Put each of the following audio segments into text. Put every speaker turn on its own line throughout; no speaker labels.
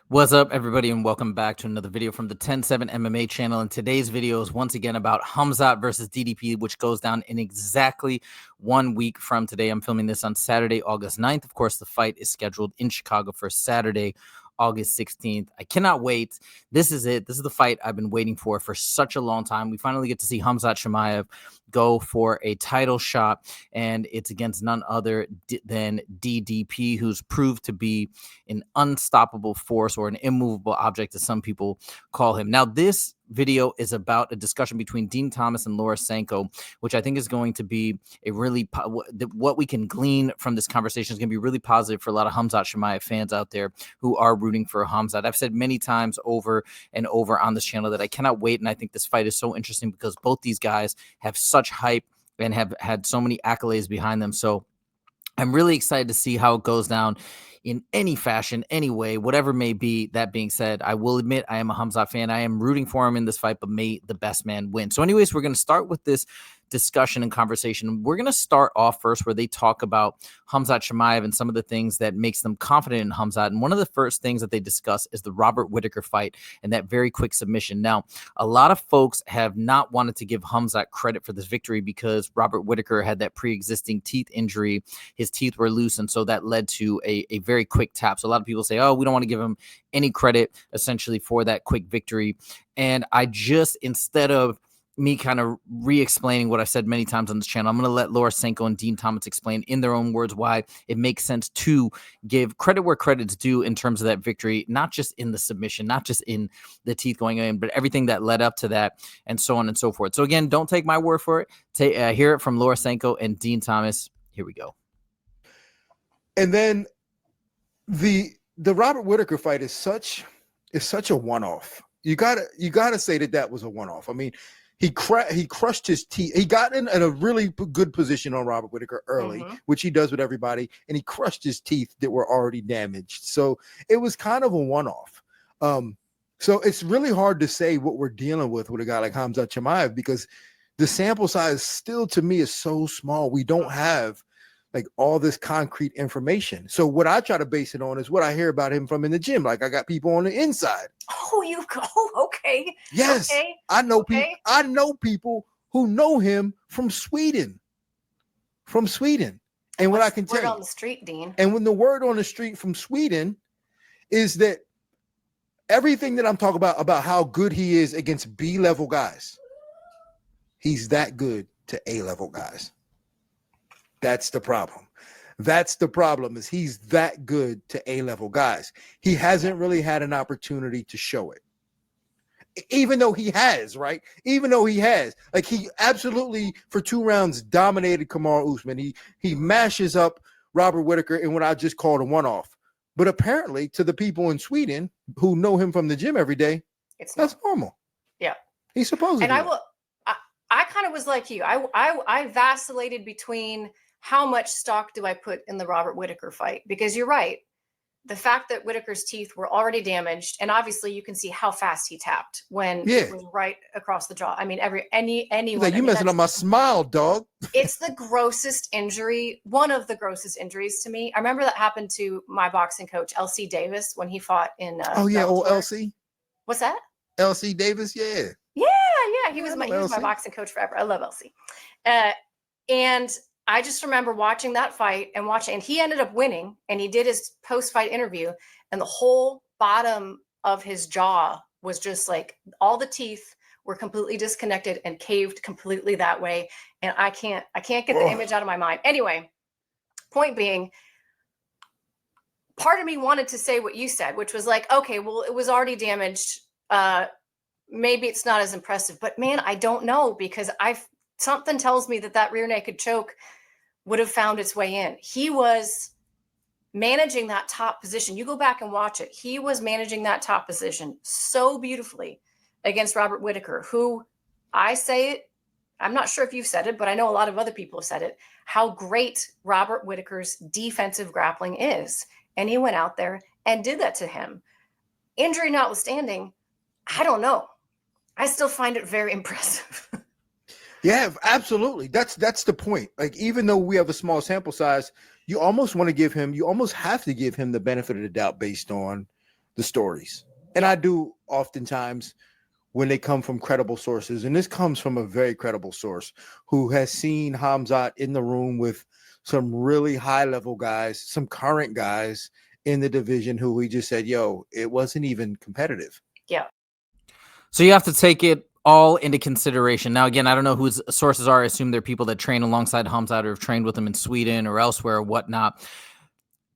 What's up, everybody, and welcome back to another video from the 10-7 MMA channel. And today's video is once again about Khamzat versus DDP, which goes down in exactly 1 week from today. I'm filming this on Saturday, August 9th. Of course, the fight is scheduled in Chicago for Saturday, August 16th. I cannot wait. This is it. This is the fight I've been waiting for such a long time. We finally get to see Khamzat Chimaev go for a title shot, and it's against none other than DDP, who's proved to be an unstoppable force or an immovable object, as some people call him. Now, this video is about a discussion between Dean Thomas and Laura Sanko, which I think is going to be a really what we can glean from this conversation is going to be really positive for a lot of Khamzat Chimaev fans out there who are rooting for Khamzat. I've said many times over and over on this channel that I cannot wait, and I think this fight is so interesting because both these guys have such hype and have had so many accolades behind them. So I'm really excited to see how it goes down in any fashion, any way, whatever may be. That being said, I will admit I am a Khamzat fan. I am rooting for him in this fight, but may the best man win. So anyways, we're going to start with this discussion and conversation. We're going to start off first where they talk about Khamzat Chimaev and some of the things that makes them confident in Khamzat. And one of the first things that they discuss is the Robert Whittaker fight and that very quick submission. Now, a lot of folks have not wanted to give Khamzat credit for this victory because Robert Whittaker had that pre-existing teeth injury. His teeth were loose, and so that led to a very quick tap. So a lot of people say, oh, we don't want to give him any credit essentially for that quick victory. And I just, instead of me kind of re-explaining what I've said many times on this channel, I'm going to let Laura Sanko and Dean Thomas explain in their own words why it makes sense to give credit where credit's due in terms of that victory, not just in the submission, not just in the teeth going in, but everything that led up to that and so on and so forth. So again, don't take my word for it. Hear it from Laura Sanko and Dean Thomas. Here we go.
And then the Robert Whittaker fight is such a one-off. You gotta say that was a one-off. I mean, he crushed his teeth. He got in a really good position on Robert Whittaker early, which he does with everybody, and he crushed his teeth that were already damaged. So it was kind of a one-off. So it's really hard to say what we're dealing with a guy like Khamzat Chimaev because the sample size still, to me, is so small. We don't have like all this concrete information. So what I try to base it on is what I hear about him from in the gym. Like I got people on the inside.
Okay.
Yes.
Okay.
I know people. I know people who know him from Sweden. And what I can tell you
on the street, Dean.
And when the word on the street from Sweden is that everything that I'm talking about how good he is against B-level guys, he's that good to A-level guys. That's the problem. That's the problem, is he's that good to A-level guys. He hasn't really had an opportunity to show it. Even though he has, right? Even though he has. Like, he absolutely, for 2 rounds, dominated Kamaru Usman. He mashes up Robert Whittaker in what I just called a one-off. But apparently, to the people in Sweden who know him from the gym every day, that's normal.
Yeah.
He's supposed to.
And I kind of was like you. I vacillated between how much stock do I put in the Robert Whittaker fight? Because you're right. The fact that Whittaker's teeth were already damaged, and obviously you can see how fast he tapped when it was right across the jaw. I mean, anyone.
Like, you messing up my smile, dog.
It's the grossest injury, one of the grossest injuries to me. I remember that happened to my boxing coach, LC Davis, when he fought in
old LC.
What's that?
LC Davis, yeah.
Yeah. He was my boxing coach forever. I love LC. And I just remember watching that fight and he ended up winning, and he did his post-fight interview, and the whole bottom of his jaw was just like, all the teeth were completely disconnected and caved completely that way. And I can't get the image out of my mind. Anyway, point being, part of me wanted to say what you said, which was like, okay, well, it was already damaged. Maybe it's not as impressive, but man, I don't know, because something tells me that rear naked choke would have found its way in. He was managing that top position. You go back and watch it. He was managing that top position so beautifully against Robert Whittaker, who, I say it, I'm not sure if you've said it, but I know a lot of other people have said it, how great Robert Whittaker's defensive grappling is. And he went out there and did that to him. Injury notwithstanding, I don't know. I still find it very impressive.
Yeah, absolutely. That's the point. Like, even though we have a small sample size, you almost have to give him the benefit of the doubt based on the stories. And I do oftentimes when they come from credible sources. And this comes from a very credible source who has seen Khamzat in the room with some really high level guys, some current guys in the division who he just said, yo, it wasn't even competitive.
Yeah.
So you have to take it all into consideration. Now, again, I don't know whose sources are. I assume they're people that train alongside Khamzat or have trained with him in Sweden or elsewhere or whatnot.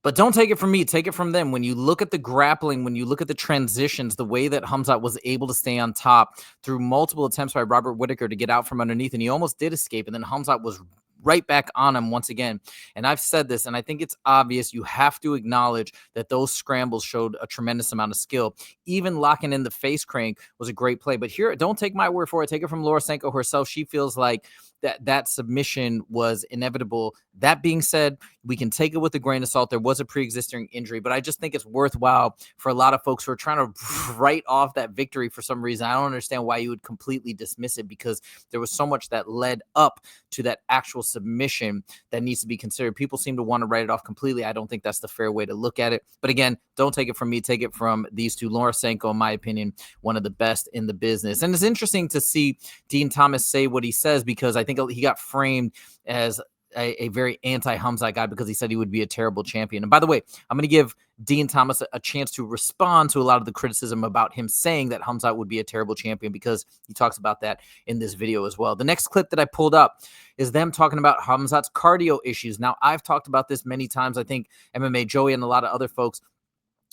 But don't take it from me. Take it from them. When you look at the grappling, when you look at the transitions, the way that Khamzat was able to stay on top through multiple attempts by Robert Whittaker to get out from underneath, and he almost did escape, and then Khamzat was right back on him once again. And I've said this, and I think it's obvious. You have to acknowledge that those scrambles showed a tremendous amount of skill. Even locking in the face crank was a great play. But here, don't take my word for it. Take it from Laura Sanko herself. She feels like that submission was inevitable. That being said, we can take it with a grain of salt. There was a pre-existing injury, but I just think it's worthwhile for a lot of folks who are trying to write off that victory for some reason. I don't understand why you would completely dismiss it, because there was so much that led up to that actual submission that needs to be considered. People seem to want to write it off completely. I don't think that's the fair way to look at it. But again, don't take it from me. Take it from these two. Laura Sanko, in my opinion, one of the best in the business. And it's interesting to see Dean Thomas say what he says, because I think he got framed as a very anti-Khamzat guy because he said he would be a terrible champion. And by the way, I'm going to give Dean Thomas a chance to respond to a lot of the criticism about him saying that Khamzat would be a terrible champion, because he talks about that in this video as well. The next clip that I pulled up is them talking about Khamzat's cardio issues. Now, I've talked about this many times. I think MMA Joey and a lot of other folks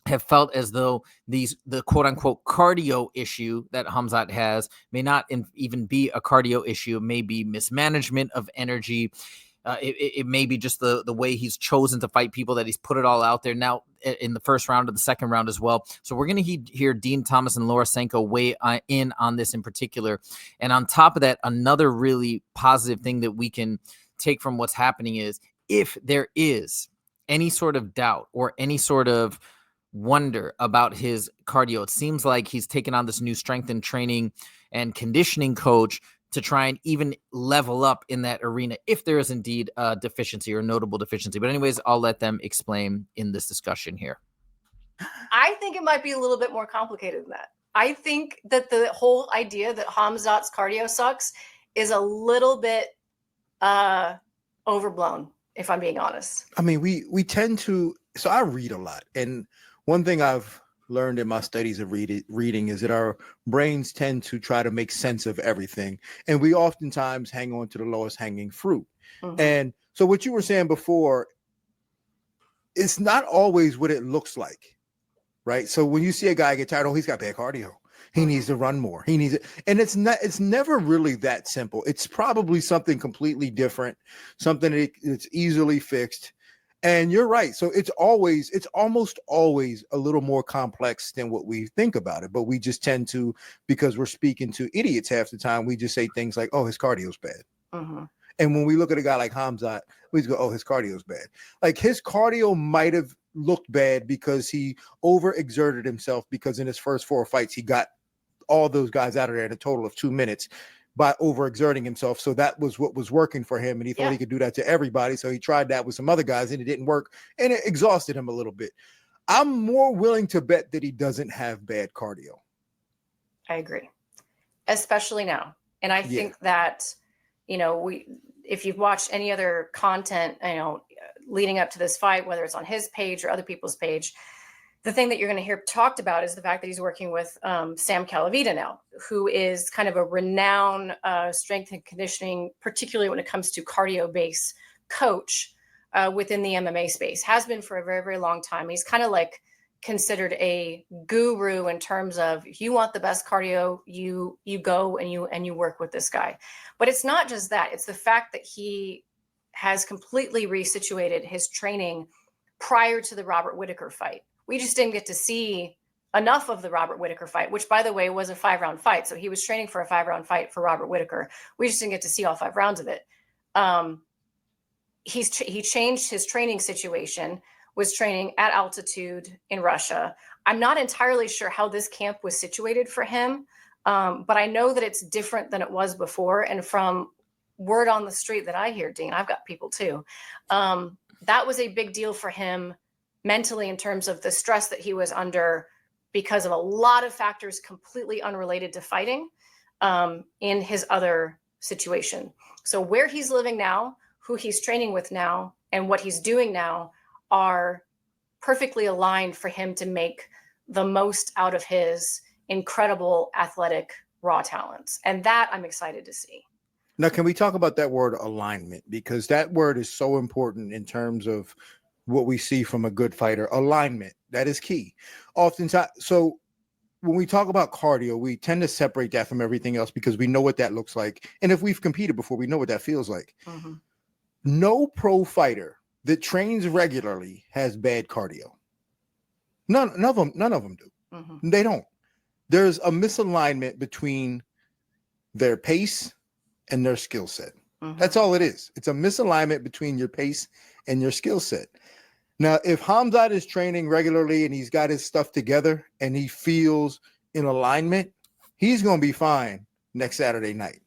have felt as though the quote unquote cardio issue that Khamzat has may not even be a cardio issue. It may be mismanagement of energy. It may be just the way he's chosen to fight people, that he's put it all out there now in the first round or the second round as well. So we're going to hear Dean Thomas and Laura Sanko weigh in on this in particular. And on top of that, another really positive thing that we can take from what's happening is, if there is any sort of doubt or any sort of wonder about his cardio, it seems like he's taken on this new strength and training and conditioning coach to try and even level up in that arena, if there is indeed a deficiency or notable deficiency. But anyways, I'll let them explain in this discussion here.
I think it might be a little bit more complicated than that. I think that the whole idea that Khamzat's cardio sucks is a little bit overblown, if I'm being honest.
I mean, we tend to, so I read a lot, and one thing I've learned in my studies of reading is that our brains tend to try to make sense of everything, and we oftentimes hang on to the lowest hanging fruit. Mm-hmm. And so what you were saying before, it's not always what it looks like, right? So when you see a guy get tired, oh, he's got bad cardio, he needs to run more, he needs it, and it's never really that simple. It's probably something completely different, something that's easily fixed. And you're right. So it's almost always a little more complex than what we think about it. But we just tend to, because we're speaking to idiots half the time, we just say things like, oh, his cardio's bad. Mm-hmm. And when we look at a guy like Khamzat, we just go, oh, his cardio's bad. Like, his cardio might have looked bad because he overexerted himself, because in his first 4 fights, he got all those guys out of there in a total of 2 minutes by overexerting himself. So that was what was working for him. And he thought he could do that to everybody. So he tried that with some other guys and it didn't work. And it exhausted him a little bit. I'm more willing to bet that he doesn't have bad cardio.
I agree. Especially now. And I think that, if you've watched any other content, leading up to this fight, whether it's on his page or other people's page, the thing that you're going to hear talked about is the fact that he's working with Sam Calavita now, who is kind of a renowned strength and conditioning, particularly when it comes to cardio-based coach within the MMA space. Has been for a very, very long time. He's kind of like considered a guru in terms of, if you want the best cardio, you go and you work with this guy. But it's not just that. It's the fact that he has completely resituated his training prior to the Robert Whittaker fight. We just didn't get to see enough of the Robert Whittaker fight, which, by the way, was a 5-round fight. So he was training for a 5-round fight for Robert Whittaker. We just didn't get to see all 5 rounds of it. He changed his training situation, was training at altitude in Russia. I'm not entirely sure how this camp was situated for him, but I know that it's different than it was before. And from word on the street that I hear, Dean, I've got people too, that was a big deal for him mentally, in terms of the stress that he was under because of a lot of factors completely unrelated to fighting in his other situation. So where he's living now, who he's training with now, and what he's doing now are perfectly aligned for him to make the most out of his incredible athletic raw talents. And that I'm excited to see.
Now, can we talk about that word alignment? Because that word is so important in terms of what we see from a good fighter. Alignment, that is key. Oftentimes, so when we talk about cardio, we tend to separate that from everything else because we know what that looks like. And if we've competed before, we know what that feels like.
Mm-hmm.
No pro fighter that trains regularly has bad cardio. None of them do.
Mm-hmm.
They don't. There's a misalignment between their pace and their skill set.
Mm-hmm.
That's all it is. It's a misalignment between your pace and your skill set. Now, if Khamzat is training regularly and he's got his stuff together and he feels in alignment, he's going to be fine next Saturday night.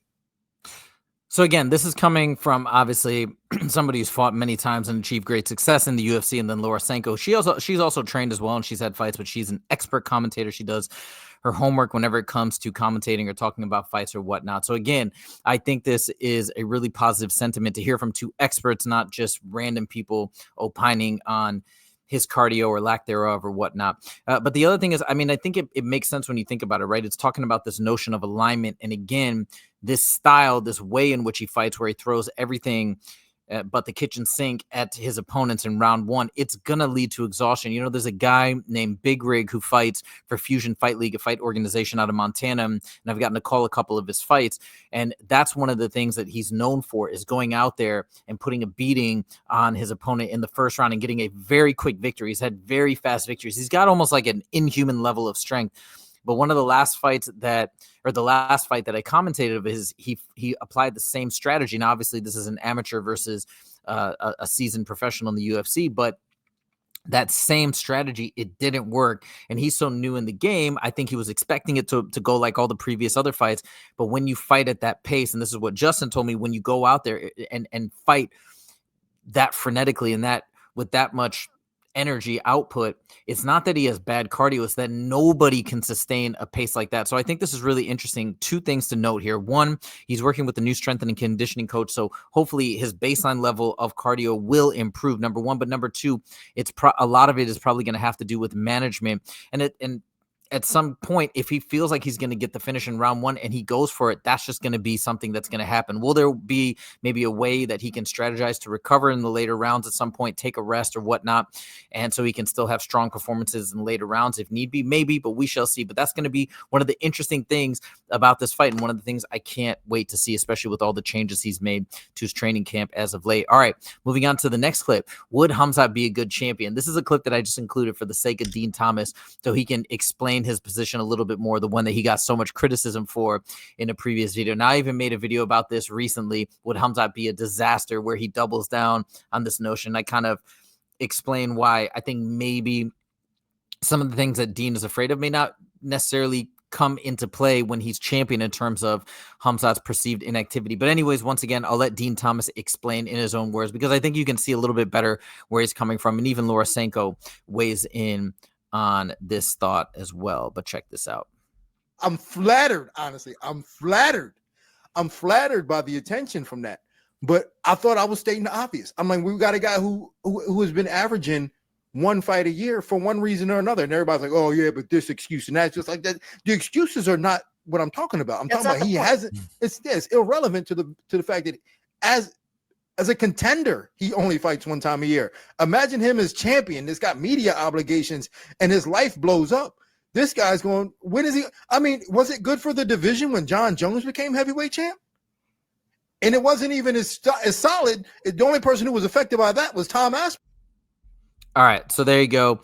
So again, this is coming from obviously somebody who's fought many times and achieved great success in the UFC, and then Laura Sanko. She's also trained as well, and she's had fights, but she's an expert commentator. She does her homework whenever it comes to commentating or talking about fights or whatnot. So again, I think this is a really positive sentiment to hear from two experts, not just random people opining on his cardio or lack thereof or whatnot. But the other thing is, I mean, I think it makes sense when you think about it, right? It's talking about this notion of alignment. And again, this style, this way in which he fights, where he throws everything but the kitchen sink at his opponents in round one, it's going to lead to exhaustion. You know, there's a guy named Big Rig who fights for Fusion Fight League, a fight organization out of Montana, and I've gotten to call a couple of his fights. And that's one of the things that he's known for, is going out there and putting a beating on his opponent in the first round and getting a very quick victory. He's had very fast victories. He's got almost like an inhuman level of strength. But one of the last fights that, or the last fight that I commentated of is he applied the same strategy. Now, obviously, this is an amateur versus a seasoned professional in the UFC, but that same strategy, it didn't work. And he's so new in the game, I think he was expecting it to go like all the previous other fights. But when you fight at that pace, and this is what Justin told me, when you go out there and fight that frenetically and that with that much energy output, it's not that he has bad cardio, it's that nobody can sustain a pace like that. So I think this is really interesting. Two things to note here. One, he's working with a new strength and conditioning coach, so hopefully his baseline level of cardio will improve, number one. But number two, it's a lot of it is probably going to have to do with management. And at some point, if he feels like he's going to get the finish in round one and he goes for it, that's just going to be something that's going to happen. Will there be maybe a way that he can strategize to recover in the later rounds at some point, take a rest or whatnot, and so he can still have strong performances in later rounds if need be? Maybe, but we shall see. But that's going to be one of the interesting things about this fight, and one of the things I can't wait to see, especially with all the changes he's made to his training camp as of late. All right, moving on to the next clip. Would Khamzat be a good champion? This is a clip that I just included for the sake of Dean Thomas, so he can explain his position a little bit more, the one that he got so much criticism for in a previous video. Now, I even made a video about this recently. Would Khamzat be a disaster, where he doubles down on this notion? I kind of explain why I think maybe some of the things that Dean is afraid of may not necessarily come into play when he's champion in terms of Khamzat's perceived inactivity. But anyways, once again, I'll let Dean Thomas explain in his own words, because I think you can see a little bit better where he's coming from. And even Laura Sanko weighs in on this thought as well. But check this out.
I'm flattered, honestly. I'm flattered by the attention from that. But I thought I was stating the obvious. I'm like, we've got a guy who has been averaging one fight a year for one reason or another. And everybody's like, oh yeah, but this excuse and that's just like that. The excuses are not what I'm talking about. I'm talking about he hasn't, it's irrelevant to the fact that as a contender, he only fights one time a year. Imagine him as champion that's got media obligations and his life blows up. This guy's going, when is he? I mean, was it good for the division when John Jones became heavyweight champ? And it wasn't even as solid. The only person who was affected by that was Tom Aspinall.
All right, so there you go.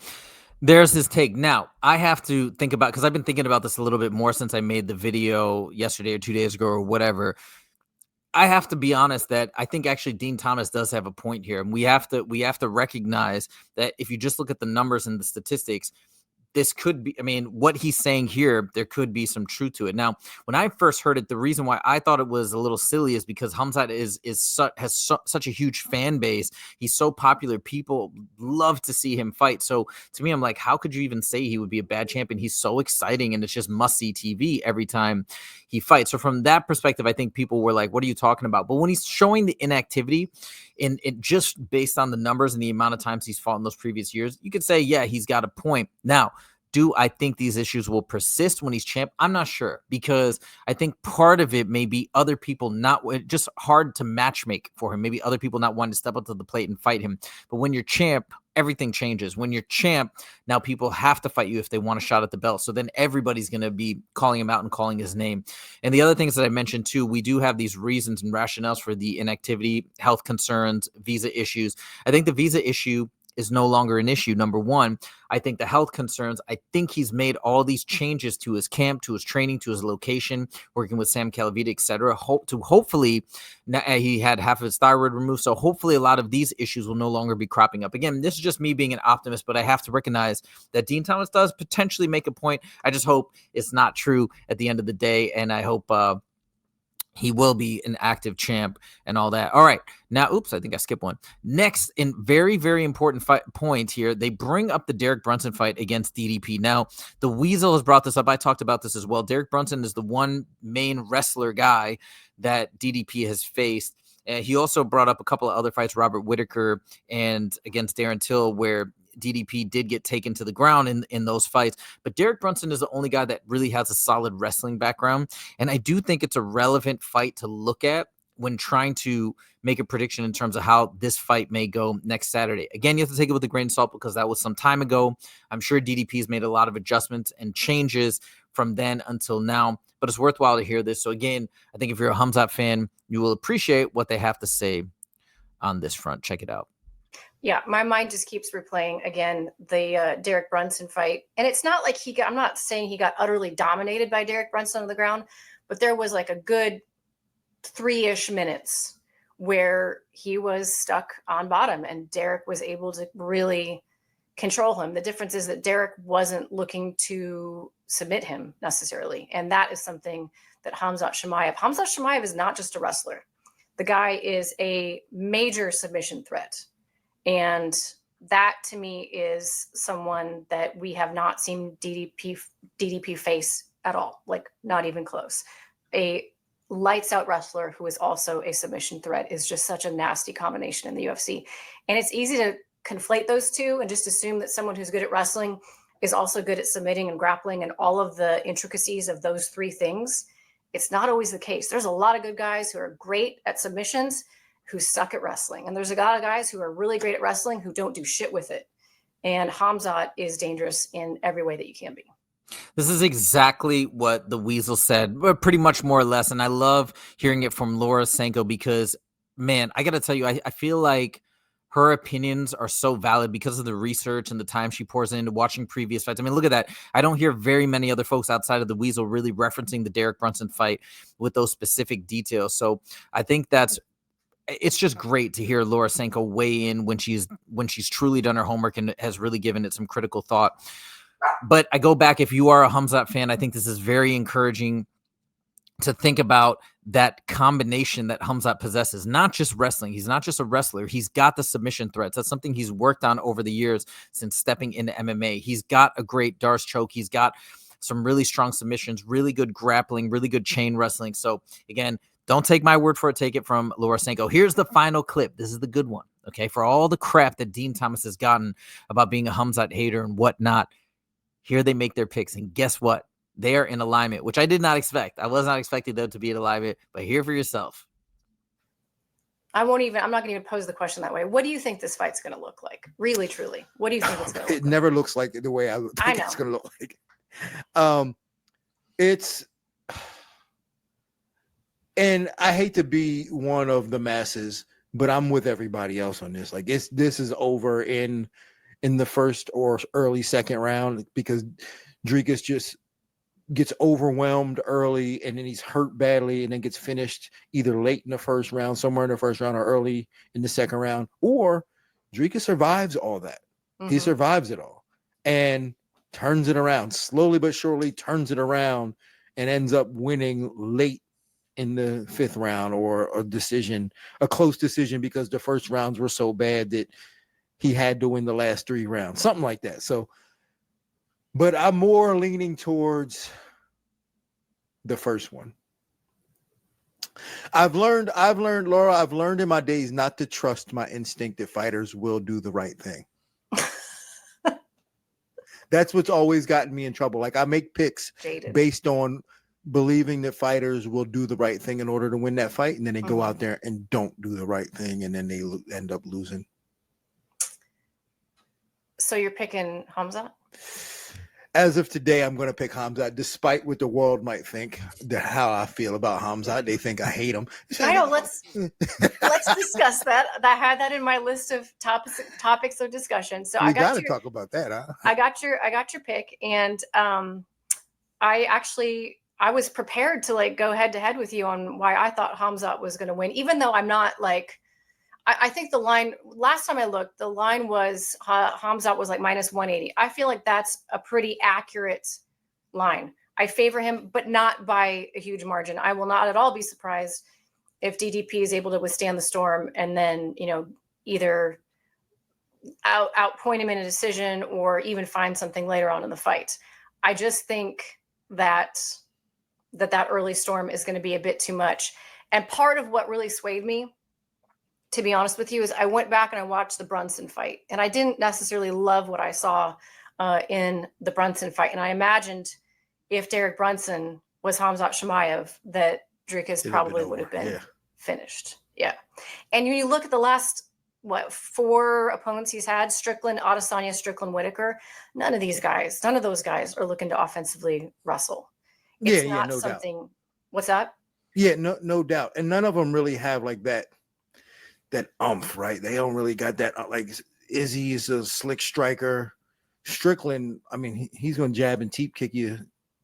There's his take. Now, I have to think about, because I've been thinking about this a little bit more since I made the video yesterday or 2 days ago or whatever. I have to be honest that I think actually Dean Thomas does have a point here. And we have to recognize that if you just look at the numbers and the statistics, this could be, I mean, what he's saying here, there could be some truth to it. Now, when I first heard it, the reason why I thought it was a little silly is because Khamzat has such a huge fan base. He's so popular. People love to see him fight. So to me, I'm like, how could you even say he would be a bad champion? He's so exciting, and it's just must-see TV every time he fights. So from that perspective, I think people were like, what are you talking about? But when he's showing the inactivity, and it just based on the numbers and the amount of times he's fought in those previous years, you could say, yeah, he's got a point. Now, do I think these issues will persist when he's champ? I'm not sure, because I think part of it may be other people not just hard to matchmake for him. Maybe other people not wanting to step up to the plate and fight him. But when you're champ, everything changes. When you're champ, now people have to fight you if they want a shot at the belt. So then everybody's going to be calling him out and calling his name. And the other things that I mentioned too, we do have these reasons and rationales for the inactivity, health concerns, visa issues. I think the visa issue is no longer an issue. Number one, I think the health concerns, I think he's made all these changes to his camp, to his training, to his location, working with Sam Calavita, etc. Hopefully, he had half of his thyroid removed. So hopefully a lot of these issues will no longer be cropping up. Again, this is just me being an optimist, but I have to recognize that Dean Thomas does potentially make a point. I just hope it's not true at the end of the day. And I hope, he will be an active champ and all that. All right. Now, oops, I think I skipped one. Next, in very, very important point here, they bring up the Derek Brunson fight against DDP. Now, the Weasel has brought this up. I talked about this as well. Derek Brunson is the one main wrestler guy that DDP has faced. He also brought up a couple of other fights, Robert Whittaker and against Darren Till, where DDP did get taken to the ground in those fights. But Derek Brunson is the only guy that really has a solid wrestling background. And I do think it's a relevant fight to look at when trying to make a prediction in terms of how this fight may go next Saturday. Again, you have to take it with a grain of salt because that was some time ago. I'm sure DDP's made a lot of adjustments and changes from then until now, but it's worthwhile to hear this. So again, I think if you're a Khamzat fan, you will appreciate what they have to say on this front. Check it out.
Yeah, my mind just keeps replaying again the Derek Brunson fight. And it's not like I'm not saying he got utterly dominated by Derek Brunson on the ground, but there was like a good 3-ish minutes where he was stuck on bottom and Derek was able to really control him. The difference is that Derek wasn't looking to submit him necessarily. And that is something that Khamzat Chimaev is not just a wrestler. The guy is a major submission threat. And that to me is someone that we have not seen DDP face at all, like not even close. A lights out wrestler who is also a submission threat is just such a nasty combination in the UFC. And it's easy to conflate those two and just assume that someone who's good at wrestling is also good at submitting and grappling and all of the intricacies of those three things. It's not always the case. There's a lot of good guys who are great at submissions who suck at wrestling. And there's a lot of guys who are really great at wrestling who don't do shit with it. And Khamzat is dangerous in every way that you can be.
This is exactly what the Weasel said, but pretty much more or less. And I love hearing it from Laura Sanko because, man, I got to tell you, I feel like her opinions are so valid because of the research and the time she pours into watching previous fights. I mean, look at that. I don't hear very many other folks outside of the Weasel really referencing the Derek Brunson fight with those specific details. So I think it's just great to hear Laura Sanko weigh in when she's truly done her homework and has really given it some critical thought. But I go back, if you are a Khamzat fan, I think this is very encouraging to think about that combination that Khamzat possesses, not just wrestling. He's not just a wrestler. He's got the submission threats. That's something he's worked on over the years since stepping into MMA. He's got a great Darce choke. He's got some really strong submissions, really good grappling, really good chain wrestling. So again, don't take my word for it. Take it from Laura Sanko. Here's the final clip. This is the good one. Okay. For all the crap that Dean Thomas has gotten about being a Khamzat hater and whatnot, here they make their picks. And guess what? They are in alignment, which I did not expect. I was not expecting them to be in alignment, but hear for yourself.
I'm not going to even pose the question that way. What do you think this fight's going to look like? Really, truly. What do you think it's going to look like?
It never looks like the way I think it's going to look like. It's, and I hate to be one of the masses, but I'm with everybody else on this. Like this is over in the first or early second round because Dricus just gets overwhelmed early and then he's hurt badly and then gets finished either late in the first round, somewhere in the first round or early in the second round, or Dricus survives all that. Mm-hmm. He survives it all. And turns it around slowly but surely, turns it around, and ends up winning late in the 5th round, or a close decision, because the first rounds were so bad that he had to win the last 3 rounds, something like that. So, but I'm more leaning towards the first one. I've learned, Laura, I've learned in my days not to trust my instinct that fighters will do the right thing. That's what's always gotten me in trouble. Like, I make picks based on believing that fighters will do the right thing in order to win that fight, and then they go out there and don't do the right thing, and then they end up losing.
So you're picking Khamzat?
As of today, I'm going to pick Khamzat, despite what the world might think, how I feel about Khamzat. They think I hate him.
I know. Let's discuss that. I had that in my list of topics of discussion. So
we got to talk about that, huh?
I got your pick, and I was prepared to like go head to head with you on why I thought Khamzat was going to win, even though I'm not like. I think the line, last time I looked, the line was Khamzat was like -180. I feel like that's a pretty accurate line. I favor him, but not by a huge margin. I will not at all be surprised if DDP is able to withstand the storm and then, you know, either outpoint him in a decision or even find something later on in the fight. I just think that early storm is going to be a bit too much. And part of what really swayed me, to be honest with you, is I went back and I watched the Brunson fight, and I didn't necessarily love what I saw in the Brunson fight. And I imagined if Derek Brunson was Khamzat Chimaev, that Dricus probably would have been finished. Yeah. And when you look at the last, 4 opponents he's had, Strickland, Adesanya, Strickland, Whittaker, none of those guys are looking to offensively wrestle. It's not
no
something.
Doubt.
What's that?
Yeah, no doubt. And none of them really have like that umph, right? They don't really got that. Like, Izzy is a slick striker. Strickland, I mean, he's gonna jab and teep kick you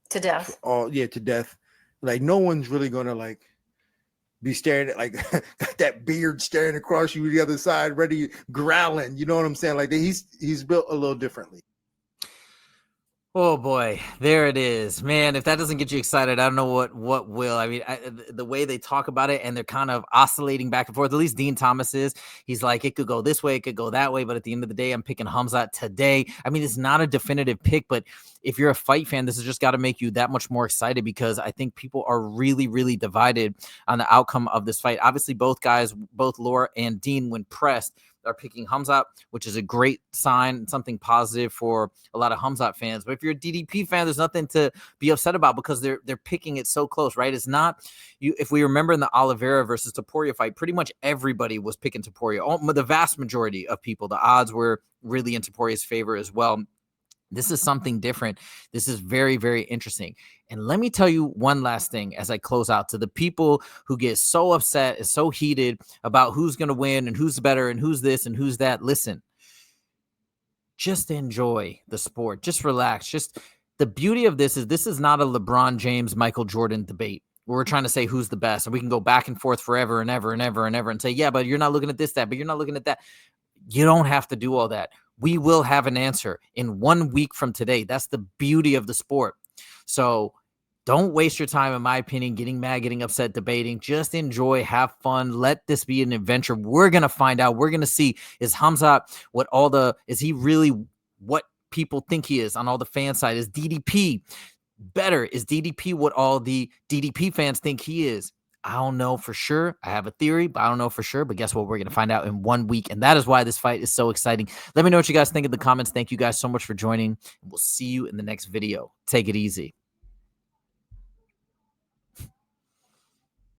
to death.
To death. Like, no one's really gonna like be staring at, like, got that beard staring across you the other side, ready, growling. You know what I'm saying? Like, he's built a little differently.
Oh boy, there it is, man. If that doesn't get you excited, I don't know what will. I mean, the way they talk about it, and they're kind of oscillating back and forth. At least Dean Thomas is. He's like, it could go this way, it could go that way, but at the end of the day, I'm picking Khamzat today. I mean, it's not a definitive pick, but if you're a fight fan, this has just got to make you that much more excited, because I think people are really, really divided on the outcome of this fight. Obviously, both guys, both Laura and Dean, when pressed, are picking Khamzat, which is a great sign, something positive for a lot of Khamzat fans. But if you're a DDP fan, there's nothing to be upset about, because they're picking it so close, right? It's not you. If we remember in the Oliveira versus Topuria fight, pretty much everybody was picking Topuria. The vast majority of people, the odds were really in Topuria's favor as well. This is something different. This is very, very interesting. And let me tell you one last thing as I close out, to the people who get so upset and so heated about who's going to win and who's better and who's this and who's that. Listen, just enjoy the sport. Just relax. Just the beauty of this is not a LeBron James, Michael Jordan debate where we're trying to say who's the best, and we can go back and forth forever and ever and ever and ever and say, yeah, but you're not looking at this, that, but you're not looking at that. You don't have to do all that. We will have an answer in 1 week from today. That's the beauty of the sport. So don't waste your time, in my opinion, getting mad, getting upset, debating. Just enjoy, have fun. Let this be an adventure. We're going to find out. We're going to see, is Khamzat is he really what people think he is on all the fan side? Is DDP better? Is DDP what all the DDP fans think he is? I don't know for sure. I have a theory, but I don't know for sure. But guess what? We're going to find out in 1 week. And that is why this fight is so exciting. Let me know what you guys think in the comments. Thank you guys so much for joining. We'll see you in the next video. Take it easy.